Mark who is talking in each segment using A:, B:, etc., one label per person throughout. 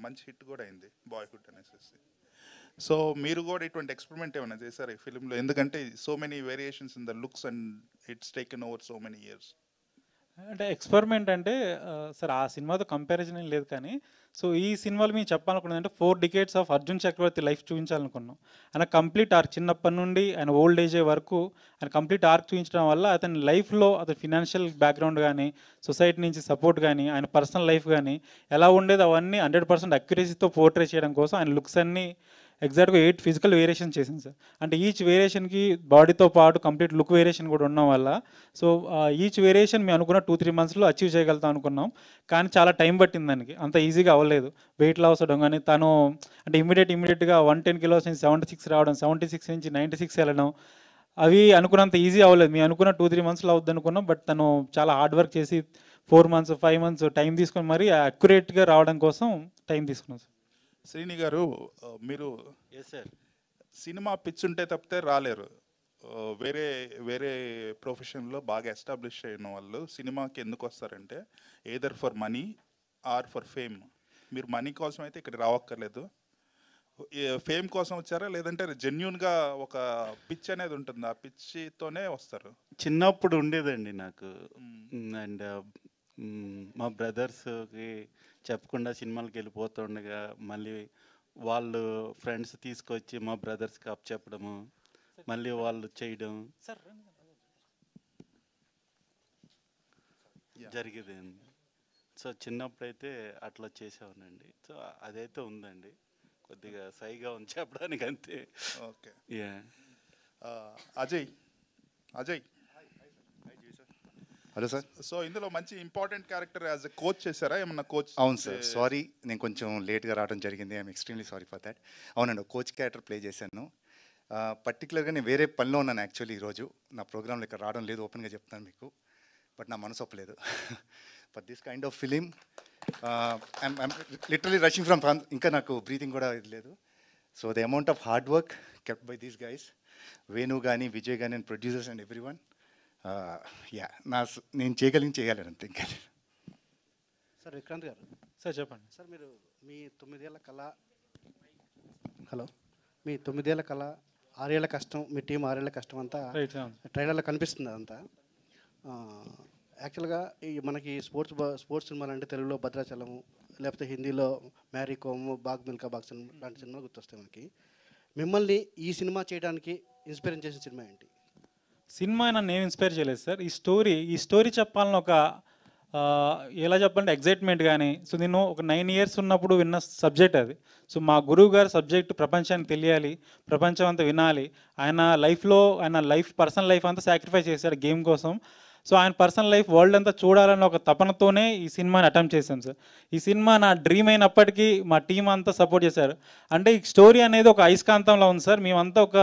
A: మంచి హిట్ కూడా అయింది బాయ్హుడ్ అనేసి. సో మీరు కూడా ఇటువంటి ఎక్స్పెరిమెంట్ ఏమైనా చేశారు ఈ ఫిలింలో? ఎందుకంటే so many variations in the looks and it's taken over so many years.
B: అంటే ఎక్స్పెరిమెంట్ అంటే సార్ ఆ సినిమాతో కంపారిజన్ ఏం లేదు, కానీ సో ఈ సినిమాలో మేము చెప్పాలనుకున్నది అంటే 4 decades of Arjun Chakravarthy life చూపించాలనుకున్నాం. ఆయన కంప్లీట్ ఆర్క్ చిన్నప్పటి నుండి ఆయన ఓల్డ్ ఏజ్ వరకు ఆయన కంప్లీట్ ఆర్క్ చూపించడం వల్ల అతని లైఫ్లో అతని ఫినాన్షియల్ బ్యాక్గ్రౌండ్ కానీ, సొసైటీ నుంచి సపోర్ట్ కానీ, ఆయన పర్సనల్ లైఫ్ కానీ ఎలా ఉండేది అవన్నీ 100% అక్యురసీతో పోర్ట్రే చేయడం కోసం ఆయన లుక్స్ అన్నీ ఎగ్జాక్ట్గా 8 ఫిజికల్ వేరియేషన్ చేసింది సార్. అంటే ఈచ్ వేరియేషన్కి బాడీతో పాటు కంప్లీట్ లుక్ వేరియేషన్ కూడా ఉండడం వల్ల సో ఈచ్ వేరియేషన్ మేము అనుకున్న 2-3 మంత్స్లో అచీవ్ చేయగలుగుతాం అనుకున్నాం. కానీ చాలా టైం పట్టింది దానికి, అంత ఈజీగా అవ్వలేదు. వెయిట్ లాస్ అవ్వడం కానీ తను అంటే ఇమీడియట్గా 110 కిలోస్ నుంచి 76 రావడం, 76 నుంచి 96 వెళ్ళడం, అవి అనుకున్నంత ఈజీ అవ్వలేదు. మేము అనుకున్న 2-3 మంత్స్లో అవుద్ది అనుకున్నాం. బట్ తను చాలా హార్డ్ వర్క్ చేసి 4 మంత్స్ 5 మంత్స్ టైం తీసుకొని మరీ అక్యురేట్గా రావడం కోసం టైం తీసుకున్నాం సార్.
A: శ్రీని గారు, మీరు సినిమా పిచ్ ఉంటే తప్పితే రాలేరు. వేరే వేరే ప్రొఫెషన్లో బాగా ఎస్టాబ్లిష్ అయిన వాళ్ళు సినిమాకి ఎందుకు వస్తారంటే either for money are for fame. మీరు మనీ కోసం అయితే ఇక్కడ రావక్కర్లేదు, ఫేమ్ కోసం వచ్చారా లేదంటే జెన్యున్గా ఒక పిచ్ అనేది ఉంటుంది, ఆ పిచ్చితోనే వస్తారు?
C: చిన్నప్పుడు ఉండేదండి నాకు. అండ్ మా బ్రదర్స్కి చెప్పకుండా సినిమాలకి వెళ్ళిపోతుండగా మళ్ళీ వాళ్ళు ఫ్రెండ్స్ తీసుకొచ్చి మా బ్రదర్స్కి అప్ చెప్పడము, మళ్ళీ వాళ్ళు చేయడం జరిగేదండి. సో చిన్నప్పుడైతే అట్లా చేసేవానండి. సో అదైతే ఉందండి, కొద్దిగా సైగా ఉంది చెప్పడానికి అంతే.
A: Okay. Ajay,
D: hello sir.
A: So ఇందులో మంచి important character as a coach చేశారా ఏమన్నా? కోచ్?
D: అవును సార్, సారీ నేను కొంచెం లేట్గా రావడం జరిగింది, I'm extremely sorry for that. అవునండి, కోచ్ క్యారెక్టర్ ప్లే చేశాను. పర్టికులర్గా నేను వేరే పనిలో ఉన్నాను యాక్చువల్లీ. ఈరోజు నా ప్రోగ్రాంలో ఇక్కడ రావడం లేదు, ఓపెన్గా చెప్తాను మీకు. బట్ నా మనసు ఒప్పలేదు for this kind of film. I'm literally rushing from France, ఇంకా నాకు బ్రీతింగ్ కూడా ఇది లేదు. So the amount of hard work kept by these guys, Venu కానీ విజయ్ కానీ and producers and everyone. నేను చేయాలి అంతే ఇంకా.
E: సార్ విక్రాంత్ గారు.
B: సార్ చెప్పండి
E: సార్, మీరు మీ 9 ఏళ్ల కళ, మీ 9 ఏళ్ల కళ, 6 ఏళ్ల కష్టం, మీ టీం 6 ఏళ్ల కష్టం అంతా ట్రైలర్లో కనిపిస్తుంది. అదంతా యాక్చువల్గా ఈ మనకి స్పోర్ట్స్ సినిమాలు అంటే తెలుగులో భద్రాచలము, లేకపోతే హిందీలో మ్యారీ కోమ్, బాగ్ మిల్కా బాగ్ లాంటి సినిమాలు గుర్తొస్తాయి మనకి. మిమ్మల్ని ఈ సినిమా చేయడానికి ఇన్స్పైర్ చేసిన సినిమా ఏంటి?
B: సినిమా నన్ను ఏం ఇన్స్పైర్ చేయలేదు సార్. ఈ స్టోరీ చెప్పాలని ఒక ఎలా చెప్పాలంటే ఎగ్జైట్మెంట్ కానీ. సో నేను ఒక 9 ఇయర్స్ ఉన్నప్పుడు విన్న సబ్జెక్ట్ అది. సో మా గురువు గారు సబ్జెక్ట్ ప్రపంచానికి తెలియాలి, ప్రపంచం అంతా వినాలి. ఆయన పర్సనల్ లైఫ్ అంతా సాక్రిఫైస్ చేశాడు గేమ్ కోసం. సో ఆయన పర్సనల్ లైఫ్ వరల్డ్ అంతా చూడాలన్న ఒక తపనతోనే ఈ సినిమాని అటెంప్ట్ చేశాం సార్. ఈ సినిమా నా డ్రీమ్ అయినప్పటికీ మా టీం అంతా సపోర్ట్ చేశారు. అంటే ఈ స్టోరీ అనేది ఒక అయస్కాంతంలో ఉంది సార్. మేమంతా ఒక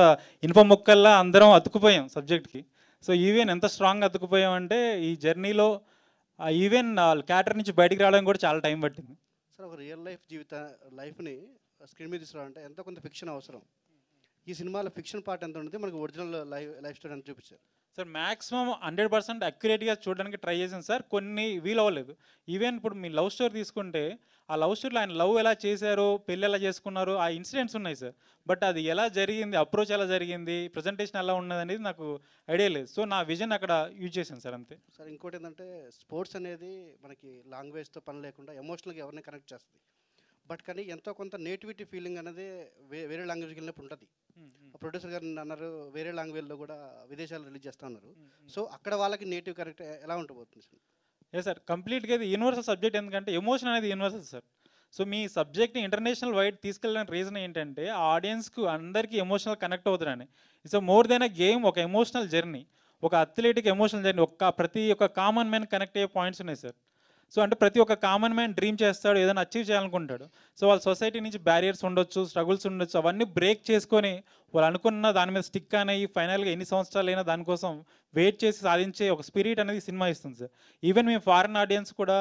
B: ఇనుప ముక్కల్లా అందరం అతుకుపోయాం సబ్జెక్ట్కి. సో ఈవెన్ ఎంత స్ట్రాంగ్గా అతుకుపోయాం అంటే ఈ జర్నీలో ఈవెన్ క్యారెక్టర్ నుంచి బయటికి రావడానికి కూడా చాలా టైం పట్టింది
E: సార్. ఒక రియల్ లైఫ్ని స్క్రీన్ మీద తీసుకురావాలంటే ఎంతో కొంత ఫిక్షన్ అవసరం. ఈ సినిమాలో ఫిక్షన్ పార్ట్ ఎంత ఉంటుంది, మనకి ఒరిజినల్ లైఫ్ స్టోరీ ఎంత చూపించారు
B: సార్? మ్యాక్సిమం 100% అక్యురేట్గా చూడడానికి ట్రై చేసాను సార్. కొన్ని వీలు అవ్వలేదు. ఈవెన్ ఇప్పుడు మీ లవ్ స్టోరీ తీసుకుంటే ఆ లవ్ స్టోరీలో ఆయన లవ్ ఎలా చేశారు, పెళ్ళి ఎలా చేసుకున్నారు, ఆ ఇన్సిడెంట్స్ ఉన్నాయి సార్. బట్ అది ఎలా జరిగింది, అప్రోచ్ ఎలా జరిగింది, ప్రజెంటేషన్ ఎలా ఉన్నది అనేది నాకు ఐడియా లేదు. సో నా విజన్ అక్కడ యూజ్ చేశాను సార్, అంతే
E: సార్. ఇంకోటి ఏంటంటే స్పోర్ట్స్ అనేది మనకి లాంగ్వేజ్తో పని లేకుండా ఎమోషనల్గా ఎవరిని కనెక్ట్ చేస్తుంది. బట్ కానీ ఎంతో కొంత నేటివిటీ ఫీలింగ్ అనేది వేరే లాంగ్వేజ్కి వెళ్ళినప్పుడు ఉంటుంది. ప్రొడ్యూసర్ గారు అన్నారు వేరే లాంగ్వేజ్లో కూడా విదేశాలు రిలీజ్ చేస్తూ ఉన్నారు. సో అక్కడ వాళ్ళకి నేటివ్ కరెక్ట్ ఎలా ఉండిపోతుంది సార్?
B: సార్ కంప్లీట్గా ఇది యూనివర్సల్ సబ్జెక్ట్. ఎందుకంటే ఎమోషన్ అనేది యూనివర్సల్ సార్. సో మీ సబ్జెక్ట్ని ఇంటర్నేషనల్ వైడ్ తీసుకెళ్ళడానికి రీజన్ ఏంటంటే ఆ ఆడియన్స్కు అందరికీ ఎమోషనల్ కనెక్ట్ అవుతారని. It's more than a game, ఒక ఎమోషనల్ జర్నీ, ఒక అథ్లెటిక్ ఎమోషనల్ జర్నీ. ప్రతి ఒక్క కామన్ మ్యాన్ కనెక్ట్ అయ్యే పాయింట్స్ ఉన్నాయి సార్. సో అంటే ప్రతి ఒక్క కామన్ మ్యాన్ డ్రీమ్ చేస్తాడు, ఏదైనా అచీవ్ చేయాలనుకుంటాడు. సో వాళ్ళ సొసైటీ నుంచి బ్యారియర్స్ ఉండొచ్చు, స్ట్రగుల్స్ ఉండొచ్చు, అవన్నీ బ్రేక్ చేసుకొని వాళ్ళు అనుకున్న దాని మీద స్టిక్ అనేవి ఫైనల్గా ఎన్ని సంవత్సరాలు అయినా దానికోసం వెయిట్ చేసి సాధించే ఒక స్పిరిట్ అనేది సినిమా ఇస్తుంది సార్. ఈవెన్ మేము ఫారిన్ ఆడియన్స్ కూడా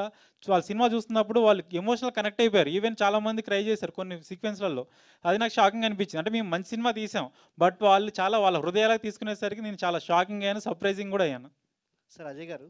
B: వాళ్ళ సినిమా చూస్తున్నప్పుడు వాళ్ళు ఎమోషనల్ కనెక్ట్ అయిపోయారు. ఈవెన్ చాలామంది క్రై చేశారు కొన్ని సీక్వెన్స్లలో. అది నాకు షాకింగ్ అనిపించింది. అంటే మేము మంచి సినిమా తీసాం, బట్ వాళ్ళు చాలా వాళ్ళ హృదయాలకు తీసుకునేసరికి నేను చాలా షాకింగ్ అయ్యాను, సర్ప్రైజింగ్ కూడా అయ్యాను.
E: సార్ అజయ్ గారు,